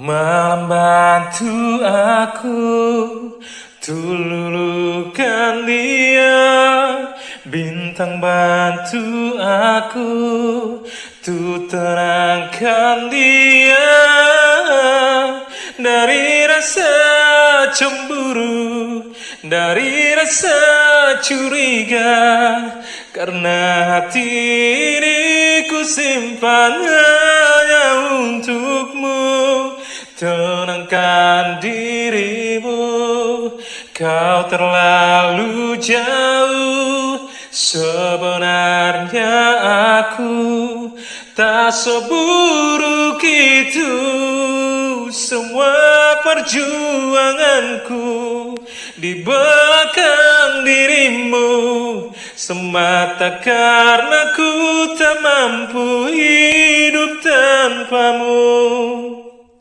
Malam bantu aku tululukan dia, bintang bantu aku tenangkan dia dari rasa cemburu, dari rasa curiga, karena hati ini ku simpan hanya untukmu. Tenangkan dirimu, kau terlalu jauh. Sebenarnya aku tak seburuk itu. Semua perjuanganku di belakang dirimu, semata karena ku tak mampu hidup tanpamu.